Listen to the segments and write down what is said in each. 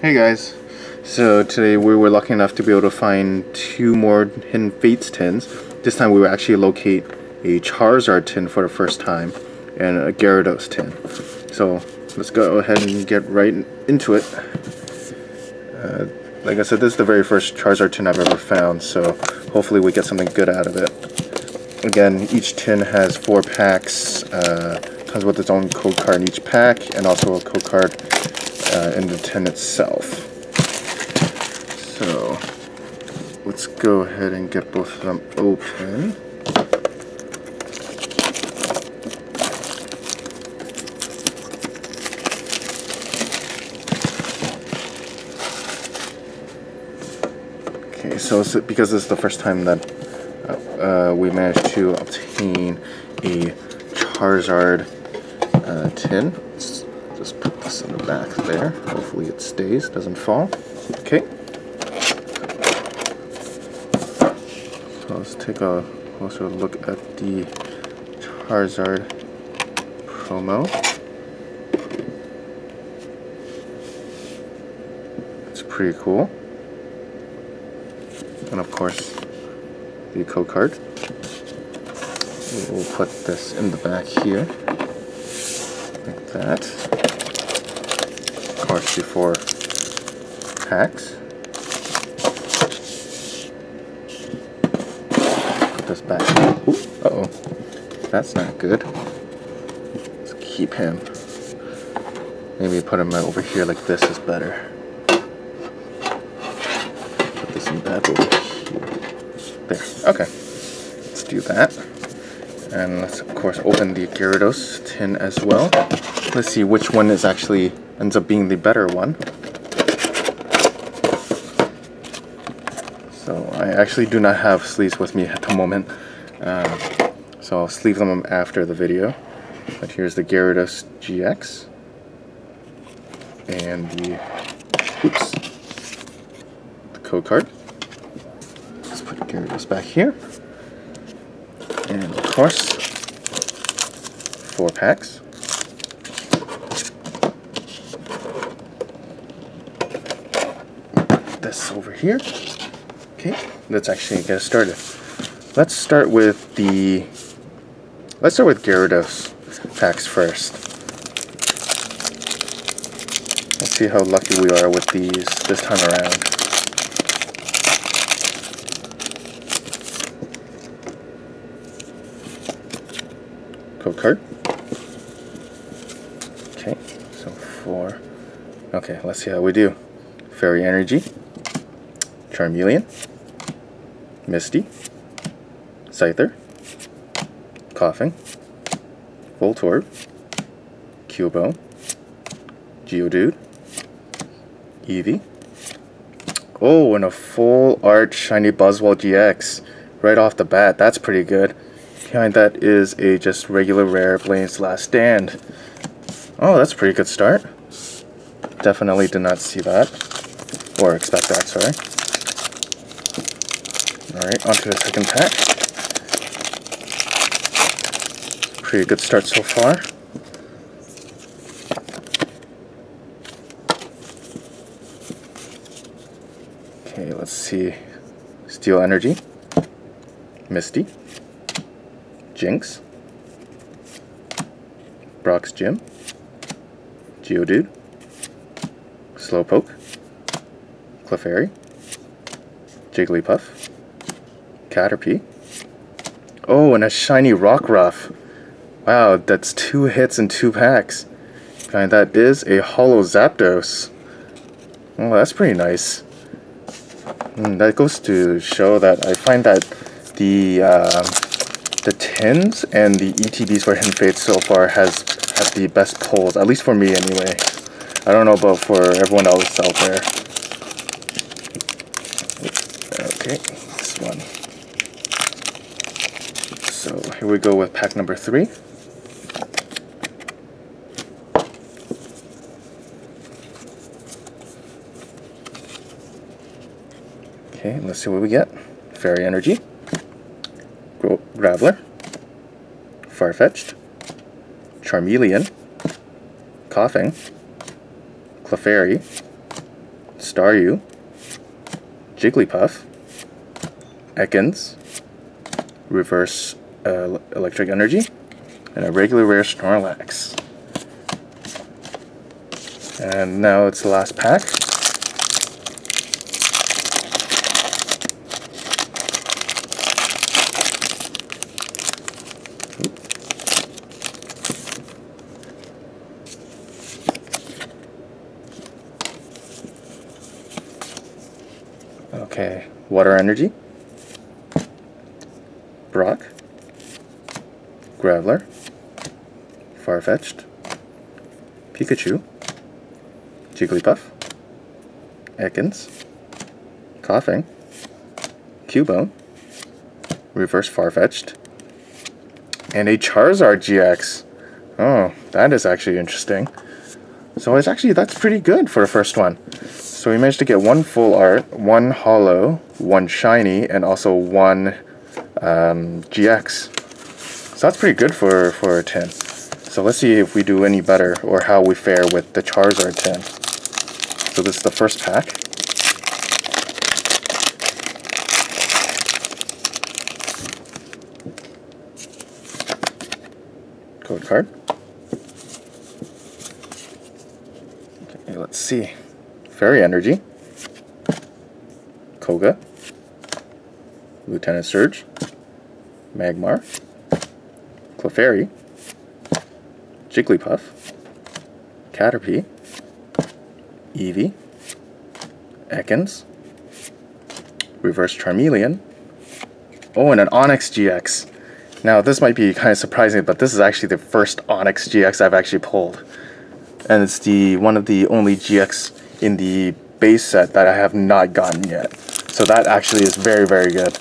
Hey guys, so today we were lucky enough to be able to find two more Hidden Fates tins. This time we will actually locate a Charizard tin for the first time and a Gyarados tin. So let's go ahead and get right into it. Like I said, this is the very first Charizard tin I've ever found, so hopefully we get something good out of it. Again, each tin has 4 packs, comes with its own code card in each pack, and also a code card in the tin itself. So let's go ahead and get both of them open. Okay, so because this is the first time that we managed to obtain a Charizard tin. Let's just put this in the back there. Hopefully it stays, doesn't fall. Okay. So let's take a closer look at the Charizard promo. It's pretty cool. And of course, the code card. We'll put this in the back here, like that. Of course, the 4 packs. Put this back. Ooh, uh-oh, that's not good. Let's keep him. Maybe put him over here like this is better. Put this in back over here. There, okay. Let's do that. And let's of course open the Gyarados tin as well. Let's see which one is actually ends up being the better one. So I actually do not have sleeves with me at the moment, so I'll sleeve them after the video. But here's the Gyarados GX and the code card. Let's put Gyarados back here. And of course, 4 packs. Put this over here. Okay, let's actually get started. Let's start with Gyarados packs first. Let's see how lucky we are with these this time around. Code card. Okay, so 4. Okay, let's see how we do. Fairy Energy, Charmeleon, Misty, Scyther, Koffing, Voltorb, Cubone, Geodude, Eevee. Oh, and a full art shiny Buzzwole GX right off the bat. That's pretty good. Behind that is a just regular rare Blaine's Last Stand. Oh, that's a pretty good start. Definitely did not see that. Or expect that, sorry. Alright, on to the second pack. Pretty good start so far. Okay, let's see. Steel Energy, Misty, Jinx, Brock's Gym, Geodude, Slowpoke, Clefairy, Jigglypuff, Caterpie. Oh, and a shiny Rockruff. Wow, that's 2 hits in 2 packs. Behind that is a Holo Zapdos. Oh, that's pretty nice. That goes to show that I find that the tins and the ETBs for Hidden Fates so far has had the best pulls, at least for me anyway. I don't know about for everyone else out there. Okay, this one. So here we go with pack number 3. Okay, let's see what we get. Fairy Energy, Graveler, Farfetch'd, Charmeleon, Koffing, Clefairy, Staryu, Jigglypuff, Ekans, Reverse Electric Energy, and a regular rare Snorlax. And now it's the last pack. Okay, Water Energy, Brock, Graveler, Farfetch'd, Pikachu, Jigglypuff, Ekans, Coughing, Cubone, Reverse Farfetch'd, and a Charizard GX. Oh, that is actually interesting. So that's pretty good for the first one. So we managed to get one full art, one holo, one shiny, and also one GX. So that's pretty good for a tin. So let's see if we do any better or how we fare with the Charizard tin. So this is the first pack. Code card. Okay, let's see. Fairy Energy, Koga, Lieutenant Surge, Magmar, Clefairy, Jigglypuff, Caterpie, Eevee, Ekans, Reverse Charmeleon, oh, and an Onix GX. Now this might be kind of surprising, but this is actually the first Onix GX I've actually pulled. And it's one of the only GX in the base set that I have not gotten yet. So that actually is very, very good.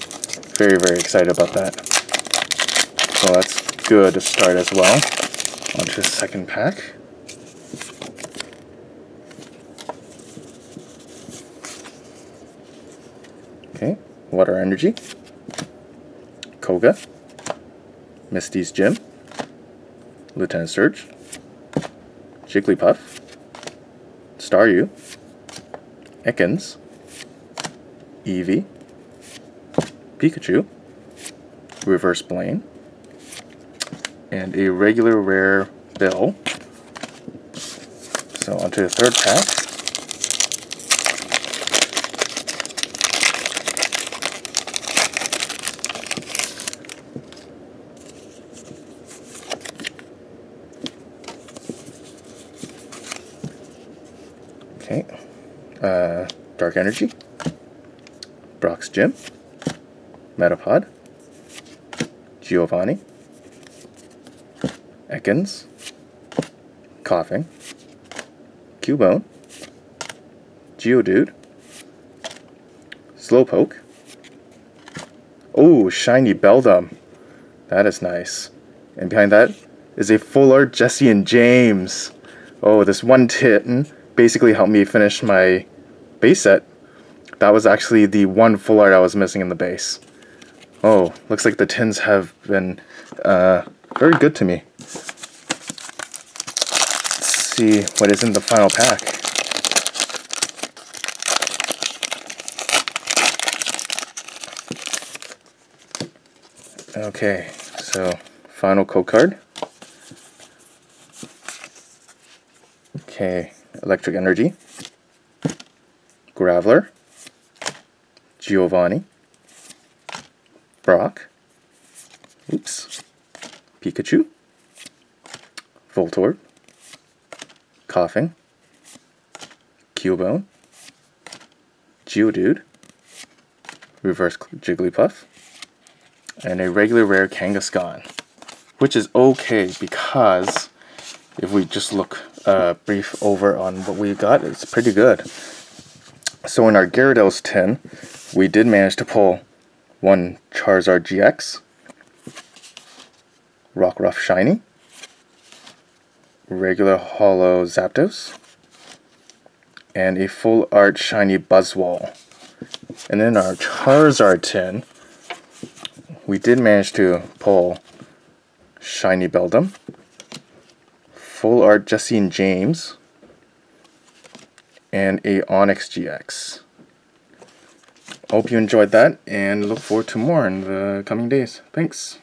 Very, very excited about that. So that's good to start as well. On to the second pack. Okay, Water Energy, Koga, Misty's Gym, Lieutenant Surge, Jigglypuff, Staryu, Ekans, Eevee, Pikachu, Reverse Blaine, and a regular rare Bill. So onto the third pack. Okay, Dark Energy, Brock's Gym, Metapod, Giovanni, Ekans, Coughing, Cubone, Geodude, Slowpoke, oh, shiny Beldum, that is nice, and behind that is a full art Jessie and James. Oh, this one tin basically helped me finish my base set. That was actually the one full art I was missing in the base. Oh, looks like the tins have been very good to me. Let's see what is in the final pack. Okay, so final code card. Okay, Electric Energy, Graveler, Giovanni, Brock, oops, Pikachu, Voltorb, Coughing, Cubone, Geodude, Reverse Jigglypuff, and a regular rare Kangaskhan, which is okay because if we just look brief over on what we got, it's pretty good. So in our Gyarados tin, we did manage to pull one Charizard GX, Rockruff Shiny, regular holo Zapdos, and a full art shiny Buzzwole. And in our Charizard tin, we did manage to pull shiny Beldum, full art Jessie and James, and a Onyx GX. Hope you enjoyed that, and look forward to more in the coming days. Thanks.